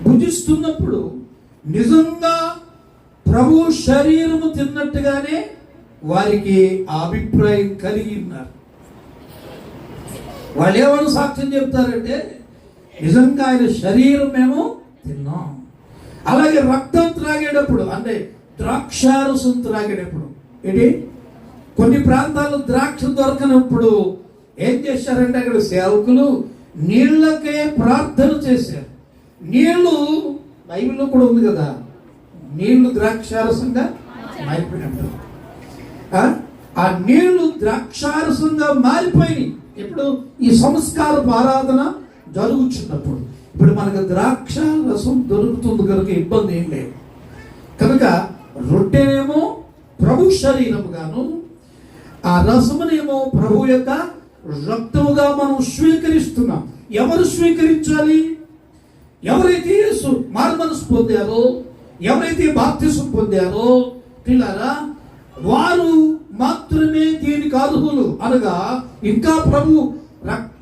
భుజిస్తున్నప్పుడు నిజంగా ప్రభు శరీరము తిన్నట్టుగానే వారికి ఆ అభిప్రాయం కలిగి ఉన్నారు. వాళ్ళు ఏమని సాక్ష్యం చెప్తారంటే, నిజంగా ఆయన శరీరం మేము తిన్నాం. అలాగే రక్తం త్రాగేటప్పుడు, అంటే ద్రాక్షారసం త్రాగేటప్పుడు, ఏంటి కొన్ని ప్రాంతాల్లో ద్రాక్ష దొరకనప్పుడు ఏం చేశారంటే అక్కడ సేవకులు నీళ్ళకే ప్రార్థన చేశారు. నీళ్లు బైబిల్లో కూడా ఉంది కదా, నీళ్లు ద్రాక్షారసంగా మారిపోయినట్టు. ఆ నీళ్లు ద్రాక్షారసంగా మారిపోయి ఇప్పుడు ఈ సంస్కారపు ఆరాధన జరుగుతున్నప్పుడు ఇప్పుడు మనకు ద్రాక్ష రసం దొరుకుతుంది కనుక ఇబ్బంది ఏం లేదు. కనుక రొట్టెనేమో ప్రభు శరీరముగాను, ఆ రసమునేమో ప్రభు యొక్క రక్తముగా మనం స్వీకరిస్తున్నాం. ఎవరు స్వీకరించాలి? ఎవరైతే మారుమనసు పొందారో, ఎవరైతే బాప్తిసం పొందారో పిల్లరా, వారు మాత్రమే దీనికి అర్హులు. అనగా ఇంకా ప్రభు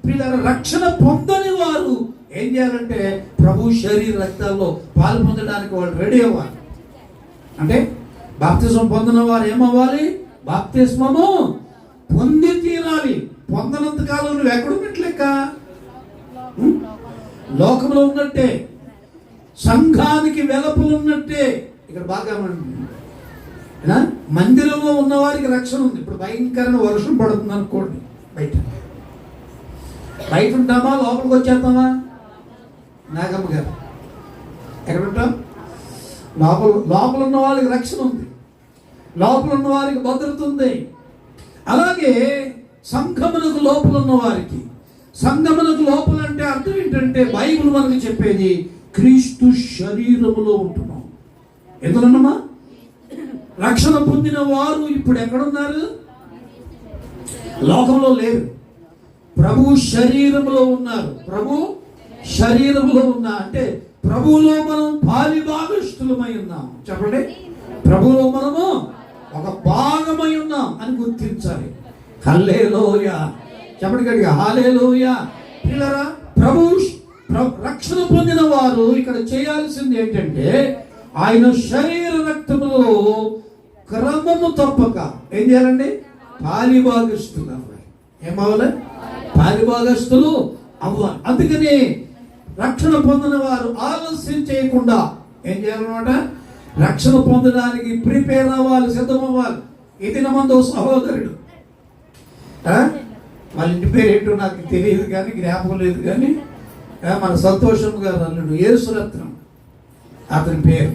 పిల్లల రక్షణ పొందని వారు ఏం చేయాలంటే ప్రభు శరీర రక్తాల్లో పాలు పొందడానికి వాళ్ళు రెడీ అవ్వాలి. అంటే బాప్తిసం పొందిన వారు ఏమవ్వాలి? బాప్తిస్మము పొంది తీరాలి. పొందనంత కాలం నువ్వు ఎక్కడున్నట్లెక్క? లోకంలో ఉన్నట్టే, సంఘానికి వెలుపల ఉన్నట్టే. ఇక్కడ బాగా మందిరంలో ఉన్న వారికి రక్షణ ఉంది. ఇప్పుడు భయంకరమైన వర్షం పడుతుంది అనుకోండి, బయట ఉంటామా లోపలికి వచ్చేస్తామా? నాగమ్మ గారు ఎక్కడ ఉంటాం? లోపల ఉన్న వాళ్ళకి రక్షణ ఉంది, లోపల ఉన్న వారికి భద్రత ఉంది. అలాగే సంఘమునకు లోపల ఉన్న వారికి, సంఘమునకు లోపల అంటే అర్థం ఏంటంటే బైబిల్ మనకు చెప్పేది క్రీస్తు శరీరములో ఉంటున్నాం. ఎందుకన్నమా? రక్షణ పొందిన వారు ఇప్పుడు ఎక్కడున్నారు? లోకంలో లేరు, ప్రభు శరీరములో ఉన్నారు. ప్రభు శరీరములో ఉన్నా అంటే ప్రభువులో మనం పాలిభాగస్తులమై ఉన్నాం. చెప్పండి, ప్రభువులో మనము ఒక భాగమై ఉన్నాం అని గుర్తించాలి. హల్లెలూయా చెప్పండి గట్టిగా, హల్లెలూయా. పిల్లరా, ప్రభు రక్షణ పొందిన వారు ఇక్కడ చేయాల్సింది ఏంటంటే ఆయన శరీర రక్తములో క్రమము తప్పక ఏం చేయాలండి? పాలిభాగస్తులు అవ్వాలి. ఏమవ్వాలి? పాలిభాగస్తులు అవ్వాలి. అందుకని రక్షణ పొందిన వారు ఆలస్యం చేయకుండా ఏం చేయాలన్నమాట? రక్షణ పొందడానికి ప్రిపేర్ అవ్వాలి, సిద్ధమవ్వాలి. ఇది నమ్మందో సహోదరుడు, వాళ్ళ ఇంటి పేరు ఏంటో నాకు తెలియదు కానీ, జ్ఞాపకం లేదు కానీ, మన సంతోషం గారు అల్లుడు యేసురత్నం అతని పేరు.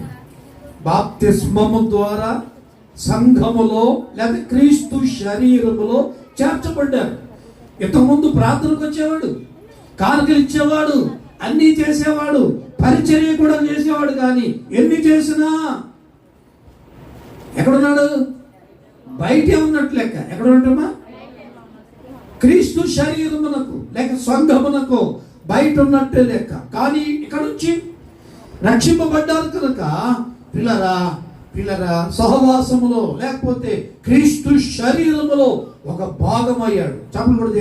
బాప్తిస్మము ద్వారా సంఘములో లేదా క్రీస్తు శరీరములో చేర్చబడ్డారు. ఇంతకుముందు ప్రార్థనకు వచ్చేవాడు, కానుకలు ఇచ్చేవాడు, అన్నీ చేసేవాడు, పరిచర్య కూడా చేసేవాడు. కానీ ఎన్ని చేసినా ఎక్కడున్నాడు? బయటే ఉన్నట్లు లెక్క. ఎక్కడ ఉంటామా? క్రీస్తు శరీరమునకు లేక సంఘమునకు బయట ఉన్నట్టే లెక్క. కానీ ఇక్కడ నుంచి రక్షింపబడ్డారు కనుక పిల్లరా సహవాసములో లేకపోతే క్రీస్తు శరీరములో ఒక భాగమయ్యాడు. చప్పలు కూడా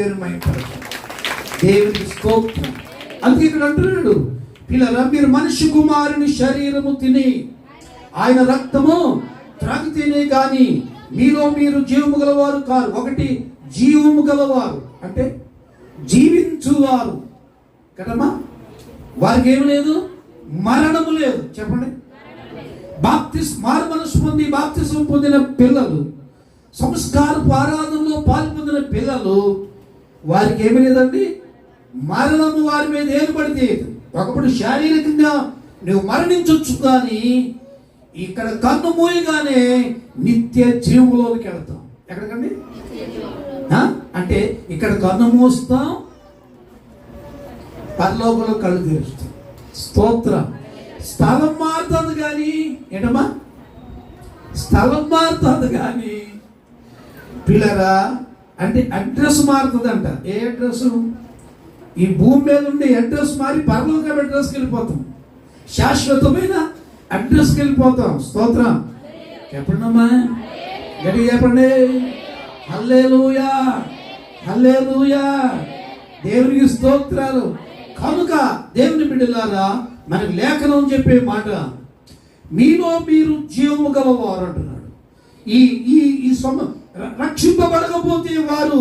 దేవునికి స్తోత్రం. అందుకే ఇక్కడ అంటున్నాడు, పిల్లరా మీరు మనిషి కుమారుని శరీరము తిని ఆయన రక్తము త్రాగితేనే కానీ మీలో మీరు జీవము గలవారు కారు. ఒకటి జీవము గలవారు అంటే జీవించువారు కదమ్మా, వారికి ఏమి లేదు, మరణము లేదు. చెప్పండి, మారు మనసు పొంది బాప్తిసం పొందిన పిల్లలు, సంస్కారపు ఆరాధనలో పాల్పొందిన పిల్లలు, వారికి ఏమి లేదండి, మరణము వారి మీద ఏర్పడితే. ఒకప్పుడు శారీరకంగా నువ్వు మరణించవచ్చు, కానీ ఇక్కడ కన్ను మూయగానే నిత్య జీవంలోకి వెళ్తాం. ఎక్కడికండి? అంటే ఇక్కడ కన్ను మూస్తాం, పరలోకంలో కళ్ళు తెరుస్తాం. స్తోత్రం. స్థలం మారుతుంది కానీ ఏంటమ్మా? స్థలం మారుతుంది కానీ పిల్లరా అంటే అడ్రస్ మారుతుంది అంట. ఏ అడ్రస్? ఈ భూమి మీద ఉండే అడ్రస్ మారి పరలోక అడ్రస్కి వెళ్ళిపోతాం, శాశ్వతమైన అడ్రస్కి వెళ్ళిపోతాం. స్తోత్రం. చెప్పండమ్మా, గట్టిగా చెప్పండి. హల్లెలూయా, హల్లెలూయా. దేవునికి స్తోత్రాలు. కనుక దేవుని బిడ్డలారా మనకి లేఖనం చెప్పే మాట, మీలో మీరు జీవము గలవారు అంటున్నాడు. ఈ ఈ ఈ రక్షింపబడకపోతే వారు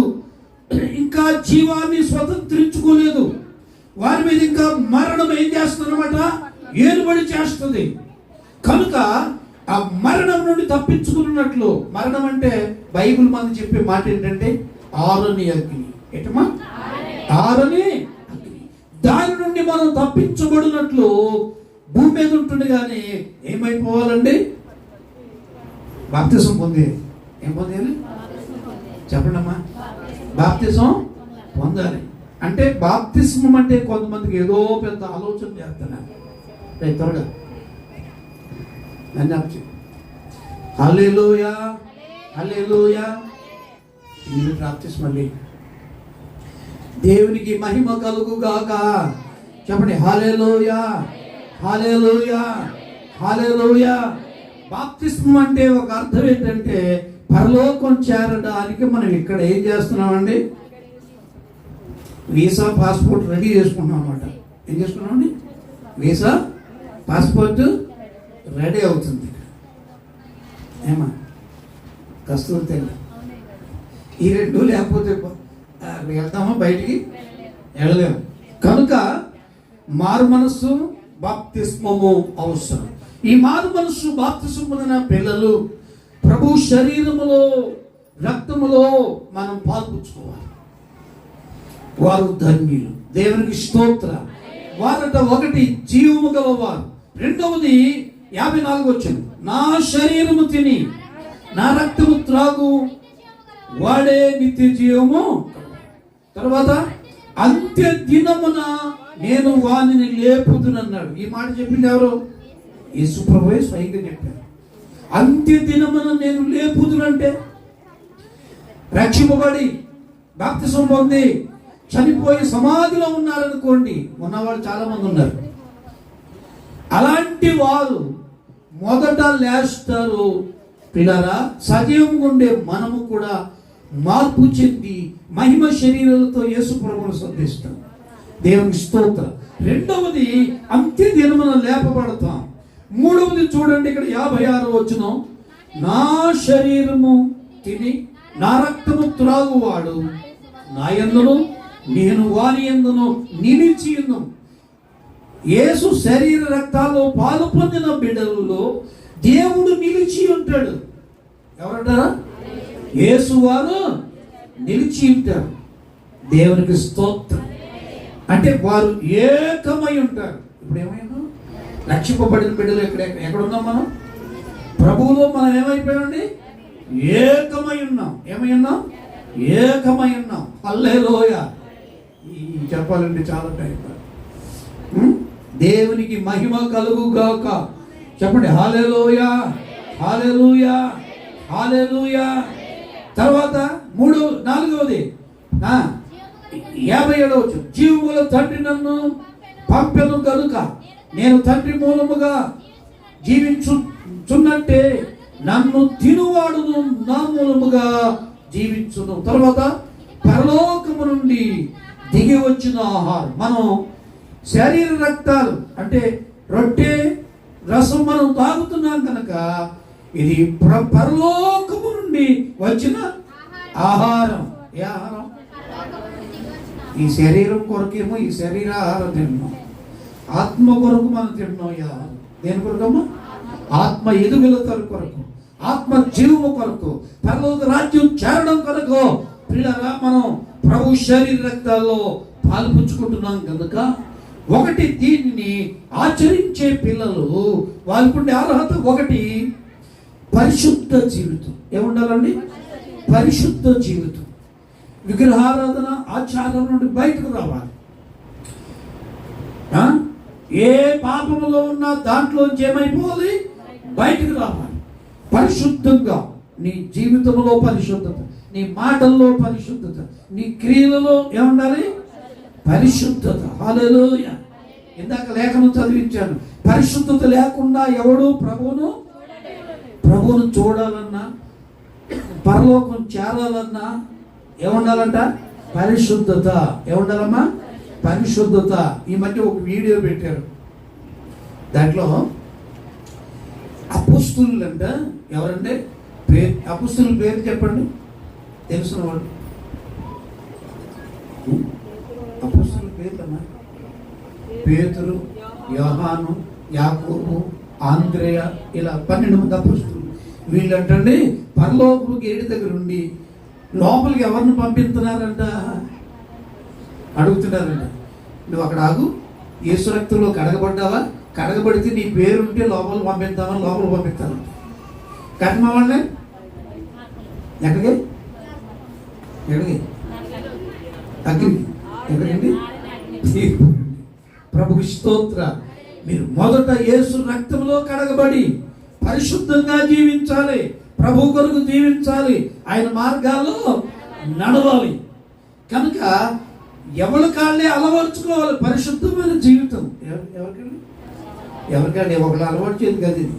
ఇంకా జీవాన్ని స్వతంత్రించుకోలేదు. వారి మీద ఇంకా మరణం ఏం చేస్తుందన్నమాట, ఏలుబడి చేస్తుంది. కనుక ఆ మరణం నుండి తప్పించుకున్నట్లు, మరణం అంటే బైబిల్ మంది చెప్పే మాట ఏంటంటే ఆరని అగ్ని. ఏంటమ్మా? ఆరని అగ్ని. దాని నుండి మనం తప్పించబడినట్లు భూమి మీద ఉంటుంది. కానీ ఏమైపోవాలండి? బాప్తిసం పొంది ఏం పొందాలి చెప్పండి అమ్మా? బాప్తిసం పొందాలి. అంటే బాప్తిస్మం అంటే కొంతమందికి ఏదో పెద్ద ఆలోచన చేస్తున్నారు. త్వరగా నన్ను హల్లెలూయా హల్లెలూయా. బాప్తిస్మం దేవునికి మహిమ కలుగుగాక. చెప్పండి హల్లెలూయా హల్లెలూయా హల్లెలూయా. బాప్తిస్మం అంటే ఒక అర్థం ఏంటంటే పరలోకం చేరడానికి మనం ఇక్కడ ఏం చేస్తున్నామండి? వీసా పాస్పోర్ట్ రెడీ చేసుకుంటున్నాం అన్నమాట. ఏం చేసుకున్నామండి? వీసా పాస్పోర్ట్ రెడీ అవుతుంది. ఏమా కస్తూరి తెల్ల ఈ రెండు లేకపోతే వెళ్తామా? బయటికి వెళ్ళలేము. కనుక మారు మనస్సు బాప్తిస్మము అవసరం. ఈ మారు మనస్సు బాప్తిస్మం పొందిన పిల్లలు ప్రభు శరీరములో రక్తములో మనం పాల్పుచ్చుకోవాలి. వారు ధన్యులు. దేవునికి స్తోత్ర. వారట ఒకటి జీవము గలవారు. రెండవది 54 వచ్చింది, నా శరీరము తిని నా రక్తము త్రాగు వాడే నిత్య జీవము. తర్వాత అంత్య దినమున నేను వానిని లేపుదునన్నాడు. ఈ మాట చెప్పింది ఎవరు? యేసు ప్రభువే స్వయంగా చెప్పారు. అంత్య దినమున నేను లేపుదునంటే రక్షింపబడి బాప్తిసం పొంది చనిపోయి సమాధిలో ఉన్నారనుకోండి, ఉన్నవాళ్ళు చాలా మంది ఉన్నారు. అలాంటి వారు మొదట లేస్తారు. పిల్లరా, సజీవంగా ఉండే మనము కూడా మార్పు చెంది మహిమ శరీరాలతో యేసు ప్రభువును సంధిస్తాం. దేవునికి స్తోత్రం. రెండవది అంత్య దినమున లేపబడతాం. మూడవది చూడండి, ఇక్కడ 56 వచనం, నా శరీరము తిని నా రక్తము త్రాగువాడు నా యందును నేను వాని యందును నిలిచి ఉన్నాం. యేసు శరీర రక్తాల్లో పాలు పొందిన బిడ్డలలో దేవుడు నిలిచి ఉంటాడు. ఎవరంటారా? యేసు వారు నిలిచి ఉంటారు. దేవునికి స్తోత్రం. అంటే వారు ఏకమై ఉంటారు. ఇప్పుడు ఏమైనా రక్షింపబడిన బిడ్డలు ఎక్కడున్నాం మనం? ప్రభువులో మనం ఏమైపోయామండి? ఏకమై ఉన్నాం. ఏమై ఉన్నాం? ఏకమై ఉన్నాం. హల్లెలూయా. చెప్పాలండి చాలా టైం. దేవునికి మహిమ కలుగుగాక. చెప్పండి హల్లెలూయా హల్లెలూయా హల్లెలూయా. తర్వాత 4వది 57 జీవముల తండ్రి నన్ను పంపెను కనుక నేను తండ్రి మూలముగా జీవించుచున్నట్టే నన్ను తినువాడును నా మూలముగా జీవించును. తర్వాత పరలోకము నుండి దిగి వచ్చిన ఆహారం. మనం శరీర రక్తాలు అంటే రొట్టె రసం మనం తాగుతున్నాం కనుక ఇది పరలోకము నుండి వచ్చిన ఆహారం. ఏ ఆహారం? ఈ శరీరం కొరకేమో ఈ శరీర ఆహారం తింటున్నాం. ఆత్మ కొరకు మనం తింటున్నాం. ఈ ఆహారం దేని కొరకమ్మా? ఆత్మ ఎదుగుదల కొరకు, ఆత్మ జీవము కొరకు, పరలోక రాజ్యం చేరడం కొరకు పిల్లరా మనం ప్రభు శరీర రక్తాల్లో పాల్పంచుకుంటున్నాం కనుక ఒకటి దీనిని ఆచరించే పిల్లలు వాళ్ళకుండే అర్హత ఒకటి పరిశుద్ధ జీవితం. ఏముండాలండి? పరిశుద్ధ జీవితం. విగ్రహారాధన ఆచారం నుండి బయటకు రావాలి. ఏ పాపములో ఉన్నా దాంట్లోంచి ఏమైపోవాలి? బయటకు రావాలి. పరిశుద్ధంగా నీ జీవితంలో పరిశుద్ధత, నీ మాటల్లో పరిశుద్ధత, నీ క్రియలలో ఏముండాలి? పరిశుద్ధత. హల్లెలూయా. ఇందాక లేఖనం చదివించాను. పరిశుద్ధత లేకుండా ఎవడు ప్రభువును చూడాలన్నా పరలోకం చేరాలన్నా ఏముండాలంట? పరిశుద్ధత. ఏముండాలమ్మా? పరిశుద్ధత. ఈ మధ్య ఒక వీడియో పెట్టారు. దాంట్లో అపోస్తులు అంట. ఎవరంటే అపోస్తుల పేరు చెప్పండి, తెలిసిన వాళ్ళు. అపోస్తుల పేర్లమ్మా: పేతురు, యోహాను, యాకోబు, ఆంద్రేయ, ఇలా 12 మంది అపోస్తులు. వీళ్ళంటండి పరలోకపు గేటు దగ్గర ఉండి లోపలికి ఎవరిని పంపిస్తున్నారంట అడుగుతున్నారంట. నువ్వు అక్కడ ఆగు, యేసు రక్తంలో కడగబడ్డావా? కడగబడితే నీ పేరుంటే లోపల పంపిస్తామని లోపల పంపిస్తాను. కట్టిన వాళ్ళే ఎక్కడికి ఎక్కడికి అగ్నికి ఎక్కడికండి? ప్రభుకి స్తోత్ర. మీరు మొదట యేసు రక్తంలో కడగబడి పరిశుద్ధంగా జీవించాలి, ప్రభు కొరకు జీవించాలి, ఆయన మార్గాల్లో నడవాలి. కనుక ఎవరి కాళ్ళే అలవర్చుకోవాలి పరిశుద్ధమైన జీవితం. ఎవరికండి ఒకళ్ళు అలవాటు చేయదు కదా. ఇది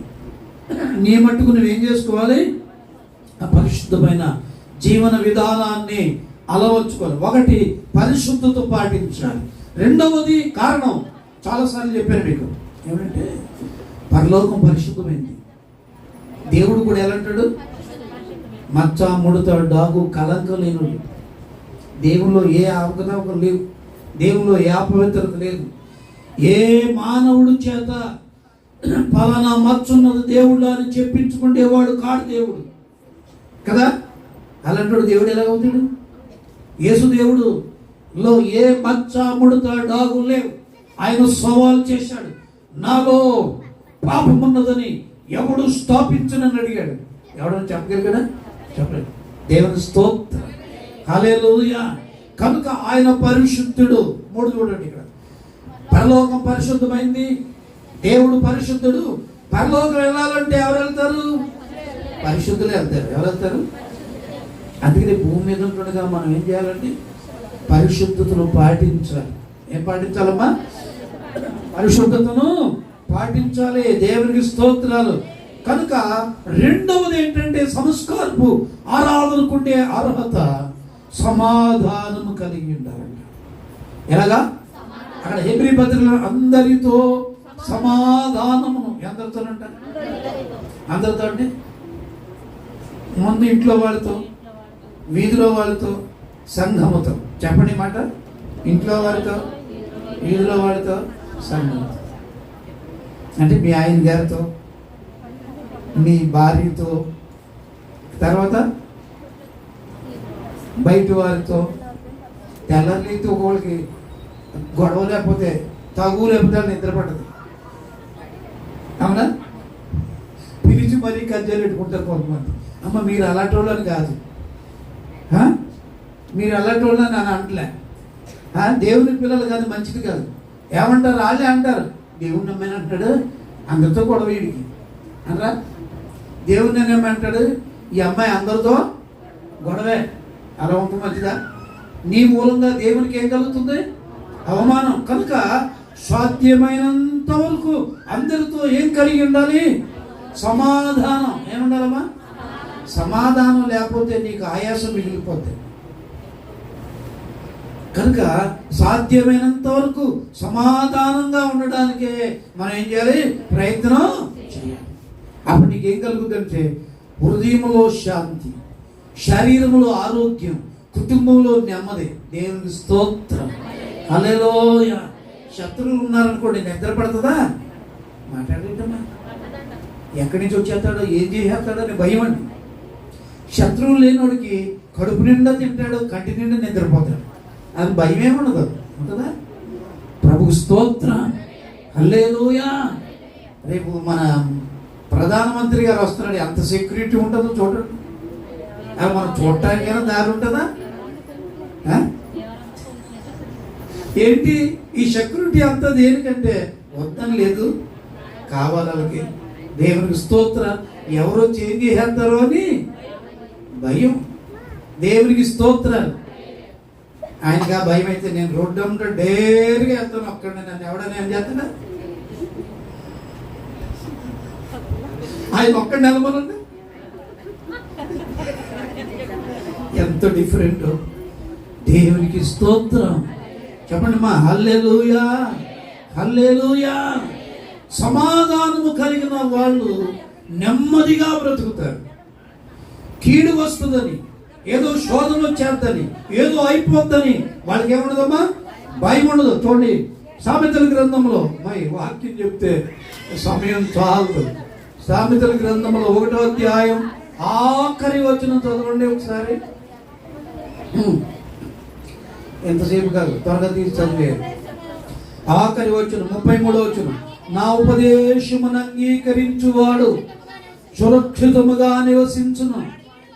నీ మట్టుకు నువ్వేం చేసుకోవాలి? ఆ పరిశుద్ధమైన జీవన విధానాన్ని అలవర్చుకోవాలి. ఒకటి, పరిశుద్ధత పాటించాలి. రెండవది కారణం చాలాసార్లు చెప్పాను మీకు, ఏమంటే పరలోకం పరిశుద్ధమైంది. దేవుడు కూడా ఎలా అంటాడు? మచ్చ, ముడత, డాగు, కలంకం లేనుడు. దేవుల్లో ఏ అవకతవకలు లేవు, దేవుల్లో ఏ అపవిత్రత లేదు. ఏ మానవుడు చేత ఫలానా మచ్చున్నది దేవుడు అని చెప్పించుకునేవాడు కాడు దేవుడు కదా. అలాంటి దేవుడు ఎలాగవుతాడు? యేసు దేవుడు లో ఏ మచ్చ, ముడత, డాగు లేవు. ఆయన సవాల్ చేశాడు, నాలో పాపం ఉన్నదని ఎవడు స్థాపించనని అడిగాడు. ఎవడని చెప్పగలిగాడా? చెప్పలేదు. దేవుని స్తోత్రం, హల్లెలూయా. కనుక ఆయన పరిశుద్ధుడు. 3 చూడండి ఇక్కడ, పరలోకం పరిశుద్ధమైంది, దేవుడు పరిశుద్ధుడు. పరలోకం వెళ్ళాలంటే ఎవరు వెళ్తారు? పరిశుద్ధులు వెళ్తారు. ఎవరు వెళ్తారు? అందుకని భూమి మీద ఉంటుండగా మనం ఏం చేయాలంటే పరిశుద్ధతను పాటించాలి. ఏం పాటించాలమ్మా? పరిశుద్ధతను పాటించాలి. దేవునికి స్తోత్రాలు. కనుక రెండవది ఏంటంటే సంస్కారపు ఆరాధనకుండే అర్హత సమాధానము కలిగి ఉండాలంట. ఎలాగా? అక్కడ హెబ్రీ పత్రికలో అందరితో సమాధానమును. అందరితోనంట? అందరితో అంటే ముందు ఇంట్లో వాళ్ళతో, వీధిలో వాళ్ళతో, సంఘముతో. చెప్పండి మాట. ఇంట్లో వారితో, వీధిలో వారితో, సంఘముతో. అంటే మీ ఆయన గారితో, మీ భార్యతో, తర్వాత బయట వారితో. తెల్లర్లీతో ఒకళ్ళకి గొడవ లేకపోతే, తగు లేకపోతే నిద్ర పట్టదు. అవునా? పిలిచి మరీ కజ్జాలు పెట్టుకుంటారు కొంతమంది. అమ్మ మీరు అలాంటి వాళ్ళని కాదు, మీరు అలాంటి వాళ్ళని అని అంటలే. దేవుని పిల్లలు కాదు, మంచిది కాదు. ఏమంటారు? వాళ్ళే అంటారు, దేవుని నమ్మని అంటాడు, అందరితో గొడవ వీడికి అనరా. దేవుని ఏమంటాడు? ఈ అమ్మాయి అందరితో గొడవే. అలా ఉంటుంది మంచిదా? నీ మూలంగా దేవునికి ఏం కలుగుతుంది? అవమానం. కనుక సాధ్యమైనంత వరకు అందరితో ఏం కలిగి ఉండాలి? సమాధానం. ఏముండాలమ్మా? సమాధానం లేకపోతే నీకు ఆయాసం మిగిలిపోతుంది. కనుక సాధ్యమైనంత వరకు సమాధానంగా ఉండడానికే మనం ఏం చేయాలి? ప్రయత్నం చేయాలి. అప్పుడు నీకేం కలుగుతుందంటే హృదయంలో శాంతి, శరీరంలో ఆరోగ్యం, కుటుంబంలో నెమ్మది. దేవునికి స్తోత్రం, హల్లెలూయా. శత్రువులు ఉన్నారనుకోండి, నిద్ర పడుతుందా? మాట్లాడేటమ్మా. ఎక్కడి నుంచి వచ్చేస్తాడో, ఏం చేసేస్తాడో అని భయం అండి. శత్రువులు లేనివాడికి కడుపు నిండా తింటాడు, కంటి నిండా నిద్రపోతాడు. అది భయం ఏముండదు, ఉంటుందా? ప్రభుకు స్తోత్రం, హల్లెలూయా. రేపు మన ప్రధానమంత్రి గారు వస్తున్నాడు, ఎంత సెక్యూరిటీ ఉంటుందో చూడండి. మనం చూడటానికైనా దారి ఉంటుందా? ఏంటి ఈ సెక్యూరిటీ అంతా దేనికంటే? వద్దని లేదు, కావాలి వాళ్ళకి. దేవునికి స్తోత్రం. ఎవరో చేంజ్ చేసేస్తారో అని భయం. దేవునికి స్తోత్రాలు. ఆయనగా భయం అయితే నేను రోడ్డు ఉంటే డేరుగా వెళ్తాను. అక్కడ నన్ను ఎవడని ఏం చేస్తాడా? ఆయన ఒక్కడ నిలబడండి. ఎంత డిఫరెంట్. దేవునికి స్తోత్రం. చెప్పండి మా, హల్లెలూయా, హల్లెలూయా. సమాధానము కలిగిన వాళ్ళు నెమ్మదిగా బ్రతుకుతారు. కీడు వస్తుందని, ఏదో శోధన వచ్చేద్దని, ఏదో అయిపోద్దని వాళ్ళకి ఏముండదమ్మా? భయం ఉండదు. చూడండి సామెతల గ్రంథంలో, వాక్యం చెప్తే సమయం చాలదు. సామెతల గ్రంథంలో 1వ అధ్యాయం ఆఖరి వచనం చదవండి ఒకసారి. ఎంతసేపు కాదు, త్వరగా తీసి చదివే. ఆఖరి వచనం 33వ వచనం. నా ఉపదేశమును అంగీకరించువాడు సురక్షితముగా నివసించును,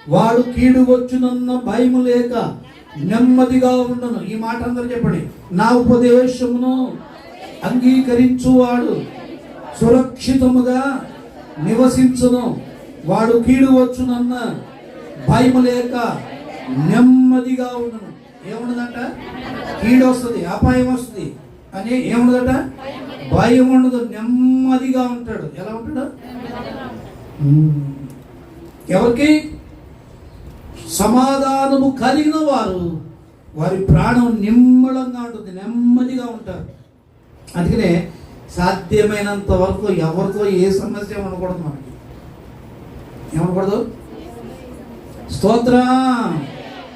వాడు కీడు వచ్చునన్న భయము లేక నెమ్మదిగా ఉండను. ఈ మాట అందరూ చెప్పండి. నా ఉపదేశమును అంగీకరించువాడు సురక్షితముగా నివసించును, వాడు కీడు వచ్చునన్న భయము లేక నెమ్మదిగా ఉండను. ఏముండదంట? కీడు వస్తుంది, అపాయం వస్తుంది అని ఏముండదట? భయం ఉండదు, నెమ్మదిగా ఉంటాడు. ఎలా ఉంటాడు? ఎవరికి? సమాధానము కలిగిన వారు, వారి ప్రాణం నిమ్మలంగా ఉంటుంది, నెమ్మదిగా ఉంటారు. అందుకనే సాధ్యమైనంత వరకు ఎవరితో ఏ సమస్య ఉండకూడదు. మనకి ఏమనకూడదు? స్తోత్రం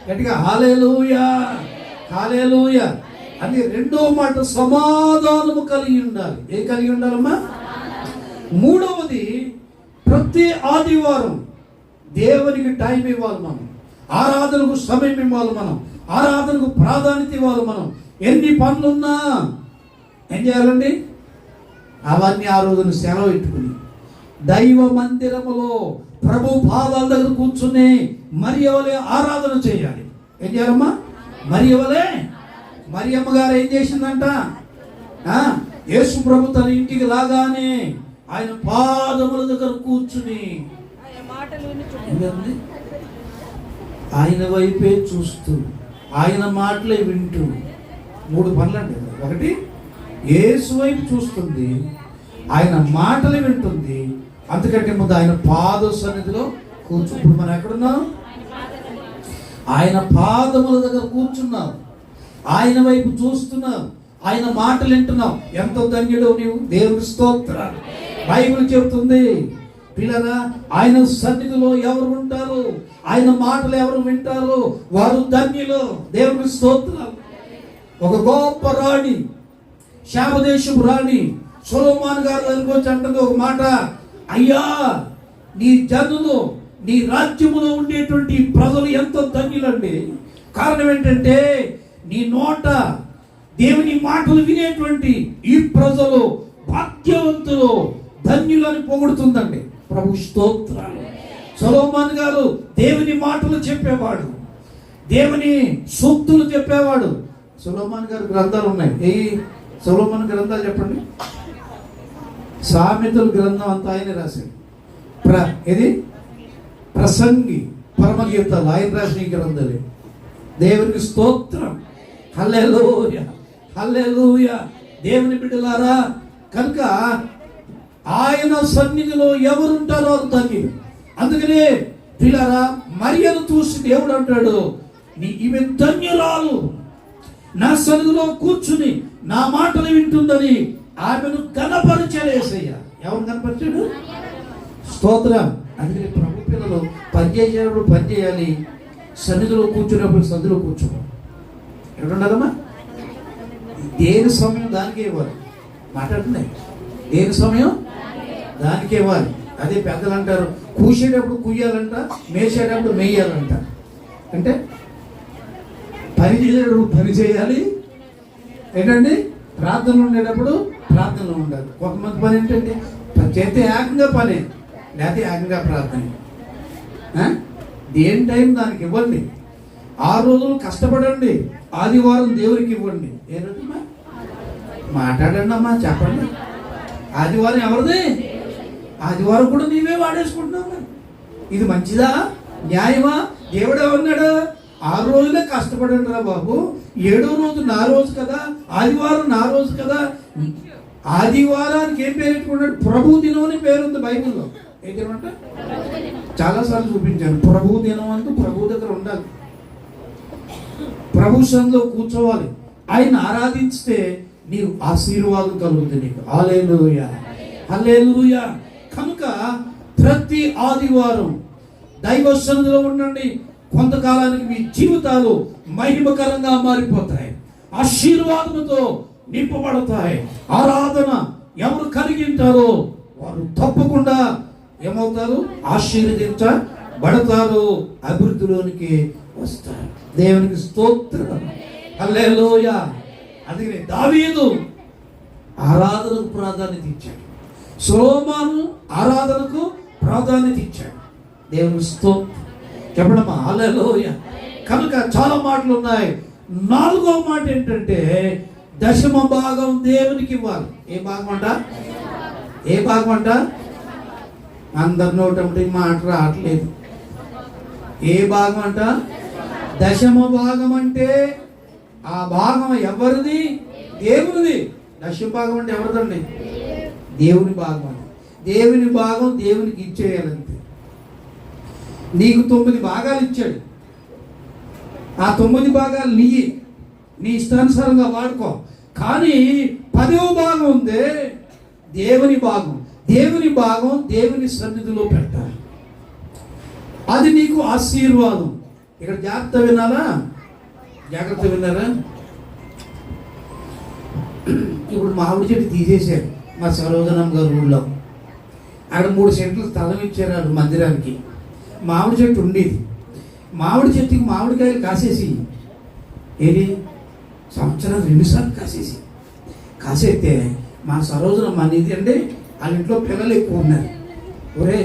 గట్టిగా హల్లెలూయా హల్లెలూయా అని. రెండో మాట సమాధానము కలిగి ఉండాలి. ఏ కలిగి ఉండాలమ్మా? మూడవది, ప్రతి ఆదివారం దేవునికి టైం ఇవ్వాలి. మనం ఆరాధనకు సమయం ఇవ్వాలి. మనం ఆరాధనకు ప్రాధాన్యత ఇవ్వాలి. మనం ఎన్ని పనులున్నా ఏం చేయాలండి? అవన్నీ ఆ రోజున సెలవు పెట్టుకుని దైవ మందిరములో ప్రభు పాదాల దగ్గర కూర్చుని మరియవలే ఆరాధన చేయాలి. ఏం చేయాలమ్మా? మరియవలే. మరియమ్మ గారు ఏం చేసిందంట? యేసు ప్రభు తన ఇంటికి రాగానే ఆయన పాదముల దగ్గర కూర్చుని ఆయన వైపే చూస్తూ, ఆయన మాటలే వింటూ, 3 పనులండి. ఒకటి, యేసు వైపు చూస్తుంది, ఆయన మాటలు వింటుంది, అంతకంటే ముందు ఆయన పాద సన్నిధిలో కూర్చు. ఇప్పుడు మనం ఎక్కడున్నాం? ఆయన పాదముల దగ్గర కూర్చున్నాం, ఆయన వైపు చూస్తున్నాం, ఆయన మాటలు వింటున్నాం. ఎంత ధన్యుడు నీవు! దేవుని స్తోత్రాలు. బైబిల్ చెబుతుంది పిల్లరా, ఆయన సన్నిధిలో ఎవరు ఉంటారు, ఆయన మాటలు ఎవరు వింటారు, వారు ధన్యులు. దేవుని స్తోత్రాలు. ఒక గొప్ప రాణి, శాపదేశపు రాణి సొలొమోను గారు దగ్గరికి వచ్చి అంటుంది ఒక మాట, అయ్యా నీ జనులు, నీ రాజ్యములో ఉండేటువంటి ప్రజలు ఎంతో ధన్యులండి. కారణం ఏంటంటే నీ నోట దేవుని మాటలు వినేటువంటి ఈ ప్రజలు భాగ్యవంతులు, ధన్యులని పొగుడుతుందండి. ప్రభు స్తోత్రాలు. సొలొమోను గారు దేవుని మాటలు చెప్పేవాడు, దేవుని సూక్తులు చెప్పేవాడు. సొలొమోను గారి గ్రంథాలు ఉన్నాయి. ఏ సొలొమోను గ్రంథాలు చెప్పండి. సామెతల గ్రంథం అంతా ఆయన రాశాడు. ఇది ప్రసంగి, పరమగీతాలు ఆయన రాసిన గ్రంథాలే. దేవునికి స్తోత్రం. హల్లెలూయా హల్లెలూయా. దేవుని బిడ్డలారా, కనుక ఆయన సన్నిధిలో ఎవరుంటారో అది ధన్యులు. అందుకనే పిల్లరా, మరియను చూసి దేవుడు అంటాడు, ఈమె ధన్యురాలు, నా సన్నిధిలో కూర్చుని నా మాటలు వింటుందని ఆమెను కనపరిచేసయ్యా. ఎవరు కనపరిచాడు? స్తోత్రం. అందుకని ప్రభు పిల్లలు పనిచేసేటప్పుడు పని చేయాలి, సన్నిధిలో కూర్చున్నప్పుడు సన్నిధిలో కూర్చోవాలి. ఎక్కడుండాలమ్మా? దేని సమయం దానికే ఇవ్వాలి. మాట్లాడుతున్నాయి, దేని సమయం దానికే ఇవ్వాలి. అదే పెద్దలు అంటారు, కూసేటప్పుడు కుయ్యాలంట, మేసేటప్పుడు మేయాలంట. అంటే పని చేసేటప్పుడు పని చేయాలి, ఏంటండి ప్రార్థనలు ఉండేటప్పుడు ప్రార్థనలు ఉండాలి. కొంతమంది పని ఏంటంటే చేస్తే ఏకంగా పని, లేకపోతే ఏకంగా ప్రార్థన. దేని టైం దానికి ఇవ్వండి. 6 రోజులు కష్టపడండి, ఆదివారం దేవునికి ఇవ్వండి. ఏ రోజుమా మాట్లాడండి అమ్మా, చెప్పండి. ఆదివారం ఎవరిది? ఆదివారం కూడా నీవే వాడేసుకుంటున్నావు. ఇది మంచిదా? న్యాయమా? దేవుడు ఏమన్నాడు? 6 రోజులే కష్టపడండి రా బాబు, 7వ రోజు నా రోజు కదా, ఆదివారం నా రోజు కదా. ఆదివారానికి ఏం పేరు పెట్టుకున్నాడు? ప్రభు దినం అని పేరుంది బైబిల్లో. ఏం చేయమంట? చాలాసార్లు చూపించాను. ప్రభు దినం అంటూ ప్రభు దగ్గర ఉండాలి, ప్రభు సన్నిధిలో కూర్చోవాలి. ఆయన ఆరాధించితే నీవు ఆశీర్వాదం కలుగుతుంది నీకు. హల్లెలూయా హల్లెలూయా. కనుక ప్రతి ఆదివారం దైవ సన్నిధిలో ఉండండి. కొంతకాలానికి మీ జీవితాలు మహిమకరంగా మారిపోతాయి, ఆశీర్వాదంతో నింపబడతాయి. ఆరాధన ఎవరు కలిగి ఉంటారో వారు తప్పకుండా ఏమవుతారు? ఆశీర్వదించబడతారు, అభివృద్ధిలోనికి వస్తారు. దేవునికి స్తోత్రం. హల్లెలూయా. అందుకని దావీదు ఆరాధనకు ప్రాధాన్యత ఇచ్చాడు, సొలొమోను ఆరాధనకు ప్రాధాన్యత ఇచ్చాడు. దేవునికి స్తోత్రం. చెప్పడమ్మా హల్లెలూయా. కనుక చాలా మాటలు ఉన్నాయి. 4వ మాట ఏంటంటే దశమ భాగం దేవునికి ఇవ్వాలి. ఏ భాగం అంట? ఏ భాగం అంట? అందరి నోటంటే మాట రావట్లేదు. ఏ భాగం అంట? దశమ భాగం అంటే ఆ భాగం ఎవరిది? దేవునిది. దశమ భాగం అంటే ఎవరిదండి? దేవుని భాగం అని. దేవుని భాగం దేవునికి ఇచ్చేయాలంతే. నీకు 9 భాగాలు ఇచ్చాడు. ఆ 9 భాగాలు నీ ఇష్టానుసారంగా వాడుకో. కానీ 10వ భాగం ఉందే దేవుని భాగం. దేవుని భాగం దేవుని సన్నిధిలో పెట్టాలి. అది నీకు ఆశీర్వాదం. ఇక్కడ జాగ్రత్త వినాలా? జాగ్రత్త విన్నారా? ఇప్పుడు మామిడి చెట్టు తీసేశారు మా సరోజనమ్మ గారు ఊళ్ళో. అక్కడ 3 సెంట్లు స్థలం ఇచ్చారు వాళ్ళు మందిరానికి. మామిడి చెట్టు ఉండేది. మామిడి చెట్టుకి మామిడికాయలు కాసేసి ఏది సంవత్సరం 2 సార్లు కాసేస్తే మా సరోజనమ్మ అనేది అంటే వాళ్ళ ఇంట్లో పిల్లలు ఎక్కువ ఉన్నారు. ఒరే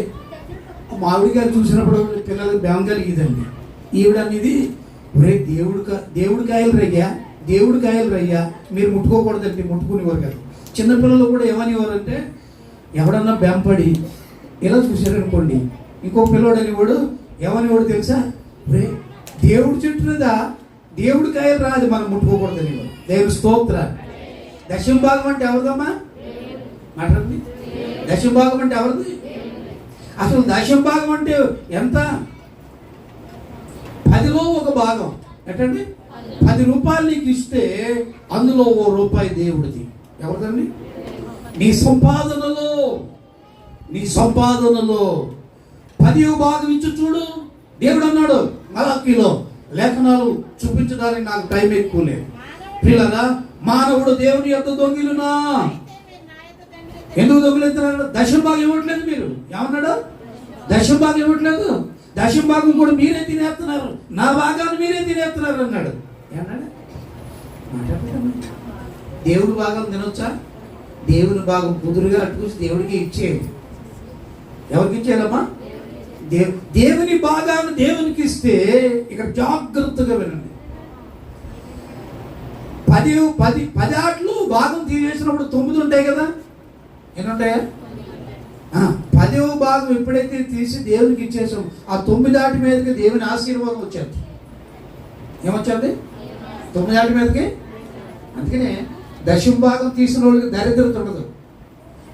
మామిడికాయలు చూసినప్పుడు పిల్లలకు భయం కలిగిదండి. ఈవిడ అనేది ఒరే దేవుడి కాయలు రయ్యా మీరు ముట్టుకోకూడదండి, ముట్టుకునేవారు కాదు. చిన్నపిల్లలు కూడా ఏమనేవారంటే ఎవడన్నా బెంపడి ఇలా చూశారనుకోండి, ఇంకో పిల్లోడు అనేవాడు ఏమనేవాడు తెలుసా? ఒరే దేవుడి చెట్టు మీద దేవుడి కాయలు రాదు, మనం ముట్టుకోకూడదు అనేవాడు. దేవుడి స్తోత్ర. దశమ భాగం అంటే ఎవరిదమ్మా? మాట్లాడండి. దశమ భాగం అంటే ఎవరిది? అసలు దశమ భాగం అంటే ఎంత? 10లో 1 భాగం. ఏంటండి? 10 రూపాయలు నీకు ఇస్తే అందులో 1 రూపాయి దేవుడిది. ఎవరిదండి? నీ సంపాదనలో 10వ భాగం ఇచ్చి చూడు. దేవుడు అన్నాడు మలాకీలో, లేఖనాలు చూపించడానికి నాకు టైం ఎక్కువ లేదు. పిల్లగా మానవుడు దేవుని యొక్క దొంగిలునా ఎందుకు దొంగిలిస్తున్నారు? దశమ భాగం ఇవ్వట్లేదు. మీరు ఏమన్నాడు? దశమ భాగం ఇవ్వట్లేదు. దశమ భాగం కూడా మీరే తినేస్తున్నారు, నా భాగాన్ని మీరే తినేస్తున్నారు అన్నాడు. ఏమన్నాడు? దేవుడి భాగం తినొచ్చా? దేవుని భాగం కుదురుగా అట్టుకొచ్చి దేవుడికి ఇచ్చేది. ఎవరికి ఇచ్చేయాలమ్మా? దేవుని భాగాన్ని దేవునికి ఇస్తే ఇక్కడ జాగ్రత్తగా వినండి. 10 ఆటలు భాగం తీసేసినప్పుడు 9 ఉంటాయి కదా. ఎన్ని ఉంటాయా? 10వ భాగం ఎప్పుడైతే తీసి దేవునికి ఇచ్చేసాం, ఆ 9 ఆటి మీదకి దేవుని ఆశీర్వాదం వచ్చేది. ఏమొచ్చింది? 9 ఆటి మీదకి. అందుకనే దశమ భాగం తీసిన వాళ్ళకి దరిద్రత ఉండదు.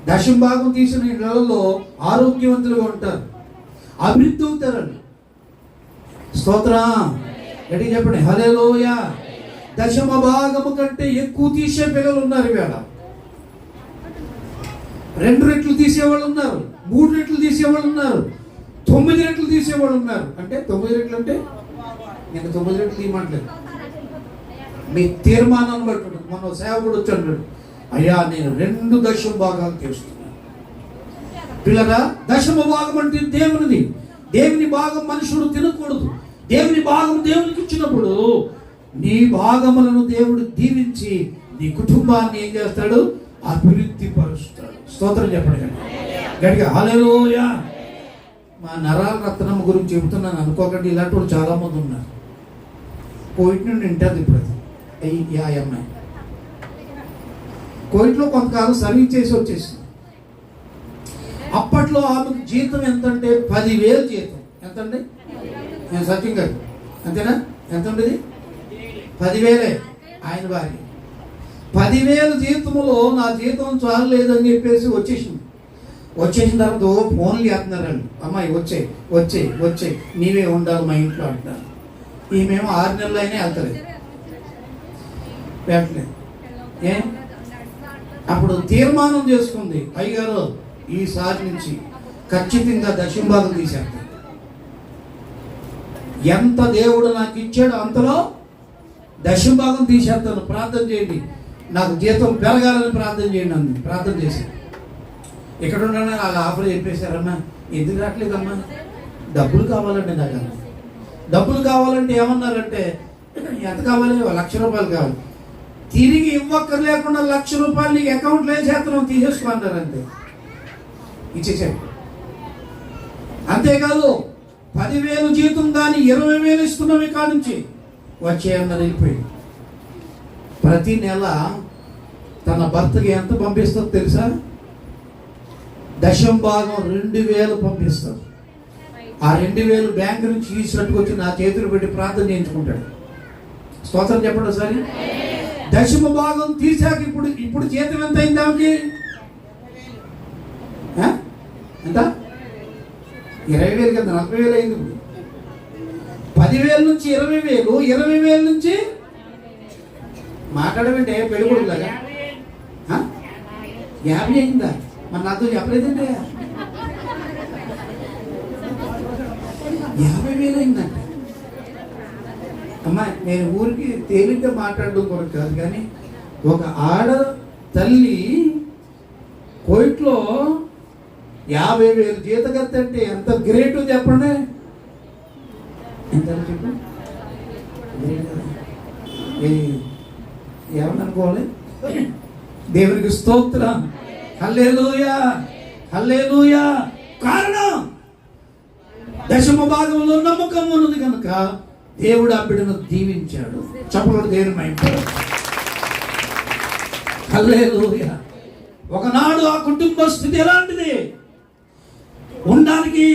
దశమ భాగం తీసిన ఇళ్లలో ఆరోగ్యవంతులుగా ఉంటారు, అభివృద్ధి అవుతారండి. స్తోత్రం. గట్టిగా చెప్పండి హల్లెలూయా. దశమ భాగము కంటే ఎక్కువ తీసే పిల్లలు ఉన్నారు ఇవాళ. 2 రెట్లు తీసేవాళ్ళు ఉన్నారు, 3 రెట్లు తీసేవాళ్ళు ఉన్నారు, 9 రెట్లు తీసేవాళ్ళు ఉన్నారు. అంటే 9 రెట్లు అంటే నేను 9 రెట్లు తీయమంటలేదు, మీ తీర్మానాన్ని బట్టి. మన సేవకుడు వచ్చాడు, అయ్యా నేను 2 దశమ భాగాలు తీస్తున్నాను. పిల్లగా దశమ భాగం అంటే దేవునిది. దేవుని భాగం మనుషుడు తినకూడదు. దేవుని భాగం దేవునికి ఇచ్చినప్పుడు నీ భాగములను దేవుడు దీవించి నీ కుటుంబాన్ని ఏం చేస్తాడు? అభివృద్ధి పరుస్తాడు. స్తోత్రం చెప్పండి గట్టిగా హల్లెలూయా. మా నరాల రత్నమ్మ గురించి చెబుతున్నాను అనుకోకండి, ఇలాంటి వాళ్ళు చాలా మంది ఉన్నారు. కోవిడ్ నుండి వింటుంది ఇప్పుడు. అది ఆ అమ్మాయి కోవిడ్లో కొంతకాలం సర్వీస్ చేసి వచ్చేసింది. అప్పట్లో ఆమెకు జీతం ఎంతంటే 10,000 జీతం. ఎంతండి? సత్యం గారు అంతేనా? ఎంత ఉండేది? 10,000. ఆయన భార్య 10,000 జీతంలో నా జీతం చాలు లేదని చెప్పేసి వచ్చేసిన తర్వాత ఫోన్లు చేస్తున్నారు వాళ్ళు. అమ్మాయి వచ్చే నీవే ఉండాలి మా ఇంట్లో అంటున్నారు. ఈమెమో 6 నెలలు అయినా వెళ్తలేదు, పెట్టలేదు. అప్పుడు తీర్మానం చేసుకుంది, అయ్యగారు ఈసారి నుంచి ఖచ్చితంగా దశంభాగం తీసేస్తాను. ఎంత దేవుడు నాకు ఇచ్చాడో అంతలో దశంభాగం తీసేస్తాను, ప్రార్థన చేయండి, నాకు జీతం పెరగాలని ప్రార్థన చేయండి అంది. ప్రార్థన చేసి ఇక్కడ ఉన్నాను, వాళ్ళు ఆఫర్ చెప్పేశారమ్మా, ఎందుకు రావట్లేదమ్మా, డబ్బులు కావాలండి నాకు. డబ్బులు కావాలంటే ఏమన్నారంటే, ఎంత కావాలి, 1,00,000 రూపాయలు కావాలి, తిరిగి ఇవ్వక్కర్లేకుండా 1,00,000 రూపాయలు నీకు అకౌంట్లో వేసేస్తున్నాం, తీసేసుకున్నారు అంతే. ఇచ్చేసాడు. అంతేకాదు 10,000 జీతం కానీ 20,000 ఇస్తున్నాం ఇక నుంచి వచ్చేయన్నారు, వెళ్ళిపోయింది. ప్రతి నెల తన భర్తకి ఎంత పంపిస్తుందో తెలుసా? దశంభాగం 2,000 పంపిస్తారు. ఆ 2,000 బ్యాంకు నుంచి తీసుకొచ్చి నా చేతులు పెట్టి ప్రార్థన చేయించుకుంటాడు. స్తోత్రం చెప్పండి ఒకసారి. దశమ భాగం తీసాక ఇప్పుడు జీతం ఎంత అయింది ఆమెకి? ఎంత? 20,000 కదా, 40,000 అయింది. ఇప్పుడు 10,000 నుంచి 20,000, 20,000 నుంచి మాట్లాడమంటే పెళ్ళికొడుకులాగా 50 అయిందా? మరి నాతో చెప్పలేదంటే 50,000 అయిందంట. అమ్మా, నేను ఊరికి తేలిగ్గా మాట్లాడడం కొరకు కాదు, కానీ ఒక ఆడ తల్లి కోయిట్లో 50,000 జీతగత్త అంటే ఎంత గ్రేట్ చెప్పండి. ఎంత చెప్పు, ఏమనుకోవాలి? దేవునికి స్తోత్రం, హల్లెలూయా, హల్లెలూయా. కారణం దశమ భాగంలో నమ్మకం ఉన్నది కనుక దేవుడు ఆ బిడ్డను దీవించాడు. చెప్పలు దేవుని మహిమ. హల్లెలూయా. ఒకనాడు ఆ కుటుంబ స్థితి ఎలాంటిది? ఉండడానికి